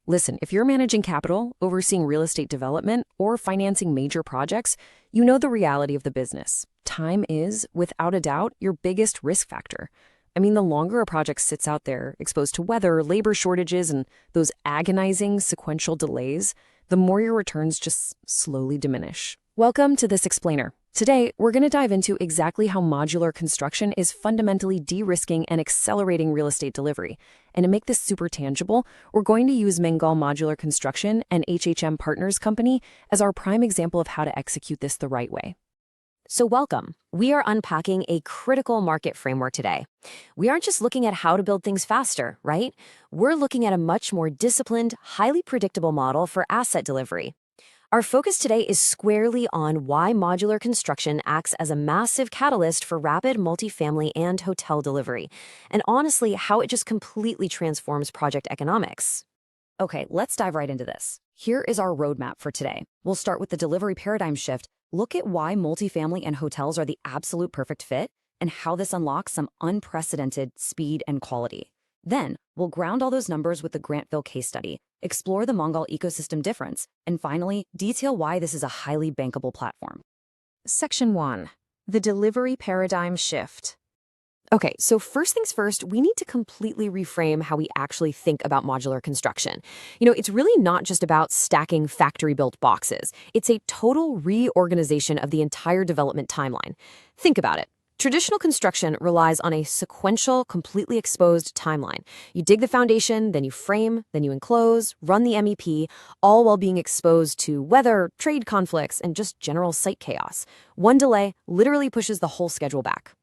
Listen, if you're managing capital, overseeing real estate development, or financing major projects, you know the reality of the business. Time is, without a doubt, your biggest risk factor. I mean, the longer a project sits out there, exposed to weather, labor shortages, and those agonizing sequential delays, the more your returns just slowly diminish. Welcome to This Explainer. Today, we're going to dive into exactly how modular construction is fundamentally de-risking and accelerating real estate delivery. And to make this super tangible, we're going to use MANGAL Modular Construction and HHM Partners Company as our prime example of how to execute this the right way. So welcome. We are unpacking a critical market framework today. We aren't just looking at how to build things faster, right? We're looking at a much more disciplined, highly predictable model for asset delivery. Our focus today is squarely on why modular construction acts as a massive catalyst for rapid multifamily and hotel delivery, and honestly, how it just completely transforms project economics. Okay, let's dive right into this. Here is our roadmap for today. We'll start with the delivery paradigm shift, look at why multifamily and hotels are the absolute perfect fit, and how this unlocks some unprecedented speed and quality. Then, we'll ground all those numbers with the Grantville case study, explore the MANGAL ecosystem difference, and finally, detail why this is a highly bankable platform. Section 1. The Delivery Paradigm Shift. Okay, so first things first, we need to completely reframe how we actually think about modular construction. It's really not just about stacking factory-built boxes. It's a total reorganization of the entire development timeline. Think about it. Traditional construction relies on a sequential, completely exposed timeline. You dig the foundation, then you frame, then you enclose, run the MEP, all while being exposed to weather, trade conflicts, and just general site chaos. One delay literally pushes the whole schedule back.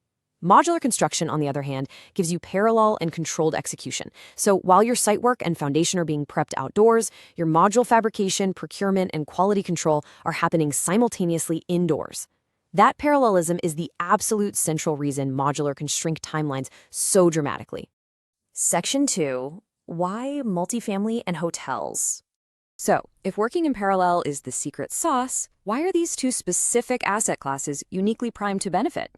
Modular construction, on the other hand, gives you parallel and controlled execution. So while your site work and foundation are being prepped outdoors, your module fabrication, procurement, and quality control are happening simultaneously indoors. That parallelism is the absolute central reason modular can shrink timelines so dramatically. Section 2. Why multifamily and hotels? So, if working in parallel is the secret sauce, why are these two specific asset classes uniquely primed to benefit?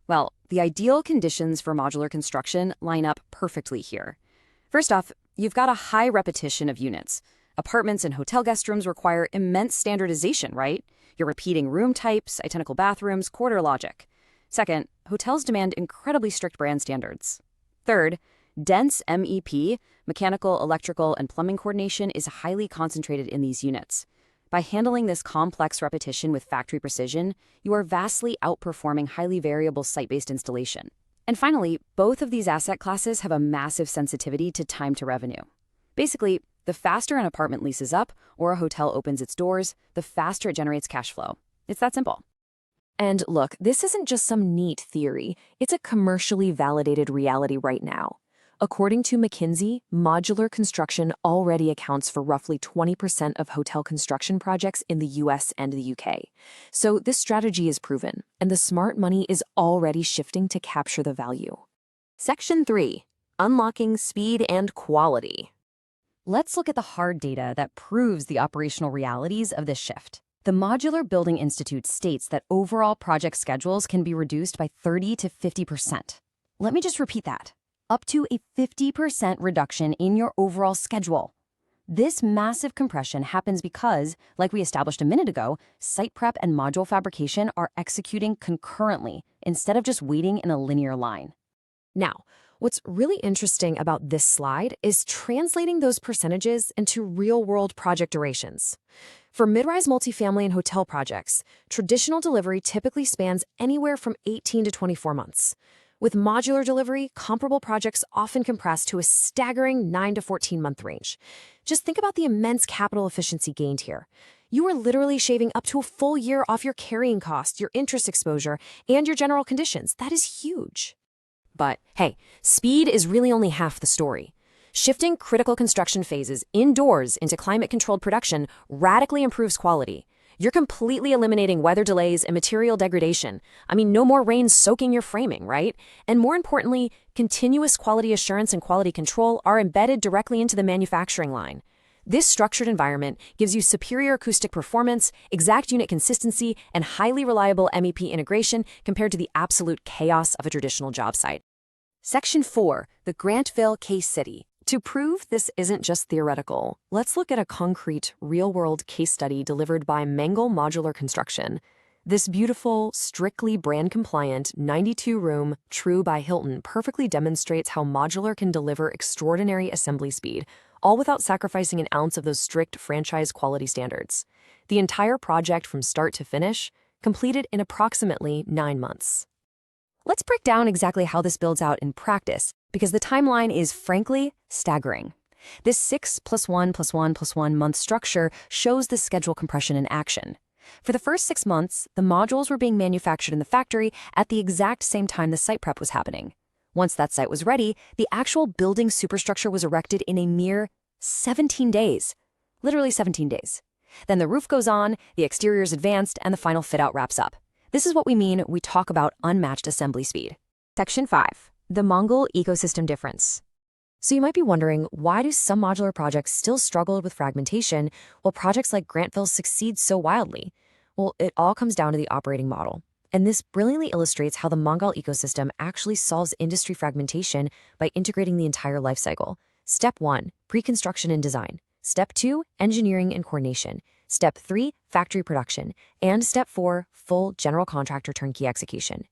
Well, the ideal conditions for modular construction line up perfectly here. First off, you've got a high repetition of units. Apartments and hotel guest rooms require immense standardization, right? You're repeating room types, identical bathrooms, quarter logic. Second, hotels demand incredibly strict brand standards. Third, dense MEP, mechanical, electrical, and plumbing coordination is highly concentrated in these units. By handling this complex repetition with factory precision, you are vastly outperforming highly variable site-based installation. And finally, both of these asset classes have a massive sensitivity to time to revenue. Basically, the faster an apartment leases up or a hotel opens its doors, the faster it generates cash flow. It's that simple. And look, this isn't just some neat theory. It's a commercially validated reality right now. According to McKinsey, modular construction already accounts for roughly 20% of hotel construction projects in the US and the UK. So this strategy is proven, and the smart money is already shifting to capture the value. Section 3. Unlocking speed and quality. Let's look at the hard data that proves the operational realities of this shift. The Modular Building Institute states that overall project schedules can be reduced by 30 to 50%. Let me just repeat that. Up to a 50% reduction in your overall schedule. This massive compression happens because, like we established a minute ago, site prep and module fabrication are executing concurrently instead of just waiting in a linear line. Now, what's really interesting about this slide is translating those percentages into real-world project durations. For mid-rise multifamily and hotel projects, traditional delivery typically spans anywhere from 18 to 24 months. With modular delivery, comparable projects often compress to a staggering 9 to 14-month range. Just think about the immense capital efficiency gained here. You are literally shaving up to a full year off your carrying costs, your interest exposure, and your general conditions. That is huge. But hey, speed is really only half the story. Shifting critical construction phases indoors into climate-controlled production radically improves quality. You're completely eliminating weather delays and material degradation. No more rain soaking your framing, right? And more importantly, continuous quality assurance and quality control are embedded directly into the manufacturing line. This structured environment gives you superior acoustic performance, exact unit consistency, and highly reliable MEP integration compared to the absolute chaos of a traditional job site. Section 4, the Grantville case study. To prove this isn't just theoretical, let's look at a concrete, real-world case study delivered by MANGAL Modular Construction. This beautiful, strictly brand-compliant, 92-room, True by Hilton perfectly demonstrates how modular can deliver extraordinary assembly speed, all without sacrificing an ounce of those strict franchise quality standards. The entire project from start to finish, completed in approximately 9 months. Let's break down exactly how this builds out in practice, because the timeline is, frankly, staggering. This 6 + 1 + 1 + 1 month structure shows the schedule compression in action. For the first 6 months, the modules were being manufactured in the factory at the exact same time the site prep was happening. Once that site was ready, the actual building superstructure was erected in a mere 17 days. Literally 17 days. Then the roof goes on, the exterior is advanced, and the final fit-out wraps up. This is what we mean when we talk about unmatched assembly speed. Section 5. The MANGAL ecosystem difference. So you might be wondering, why do some modular projects still struggle with fragmentation while projects like Grantville succeed so wildly? Well, it all comes down to the operating model. And this brilliantly illustrates how the MANGAL ecosystem actually solves industry fragmentation by integrating the entire lifecycle. Step 1, pre-construction and design. Step 2, engineering and coordination. Step 3, factory production. And Step 4, full general contractor turnkey execution.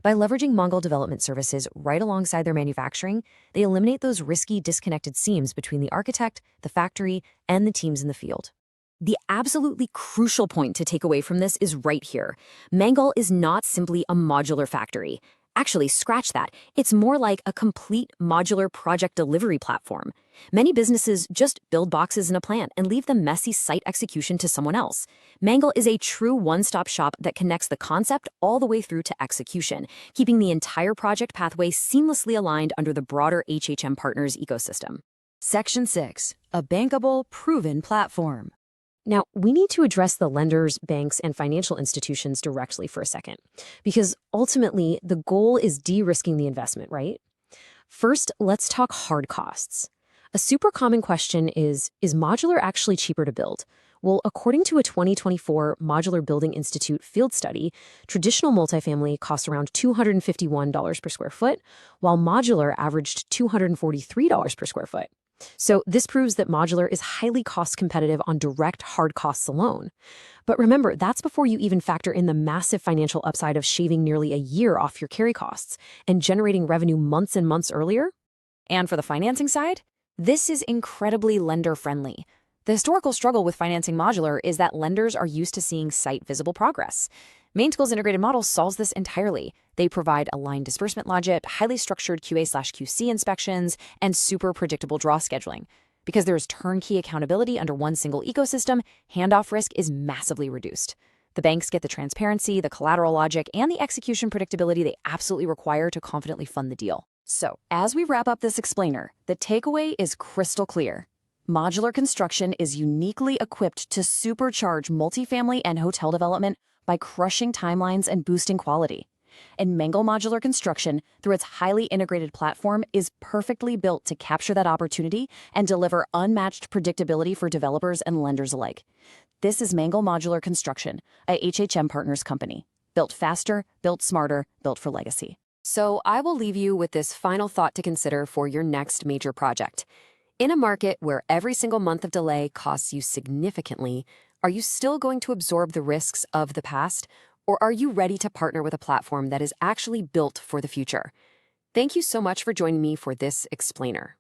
By leveraging MANGAL development services right alongside their manufacturing, they eliminate those risky disconnected seams between the architect, the factory, and the teams in the field. The absolutely crucial point to take away from this is right here. MANGAL is not simply a modular factory. Actually, scratch that. It's more like a complete modular project delivery platform. Many businesses just build boxes in a plant and leave the messy site execution to someone else. MANGAL is a true one-stop shop that connects the concept all the way through to execution, keeping the entire project pathway seamlessly aligned under the broader HHM Partners ecosystem. Section 6. A bankable, proven platform. Now, we need to address the lenders, banks, and financial institutions directly for a second, because ultimately the goal is de-risking the investment, right? First, let's talk hard costs. A super common question is modular actually cheaper to build? Well, according to a 2024 Modular Building Institute field study, traditional multifamily costs around $251 per square foot, while modular averaged $243 per square foot. So this proves that modular is highly cost competitive on direct hard costs alone. But remember, that's before you even factor in the massive financial upside of shaving nearly a year off your carry costs and generating revenue months and months earlier. And for the financing side, this is incredibly lender-friendly. The historical struggle with financing modular is that lenders are used to seeing site-visible progress. Mainschool's integrated model solves this entirely. They provide aligned disbursement logic, highly structured QA/QC inspections, and super predictable draw scheduling. Because there is turnkey accountability under one single ecosystem, handoff risk is massively reduced. The banks get the transparency, the collateral logic, and the execution predictability they absolutely require to confidently fund the deal. So, as we wrap up this explainer, the takeaway is crystal clear. Modular construction is uniquely equipped to supercharge multifamily and hotel development by crushing timelines and boosting quality. And MANGAL Modular Construction, through its highly integrated platform, is perfectly built to capture that opportunity and deliver unmatched predictability for developers and lenders alike. This is MANGAL Modular Construction, a HHM Partners company. Built faster, built smarter, built for legacy. So I will leave you with this final thought to consider for your next major project. In a market where every single month of delay costs you significantly, are you still going to absorb the risks of the past, or are you ready to partner with a platform that is actually built for the future? Thank you so much for joining me for this explainer.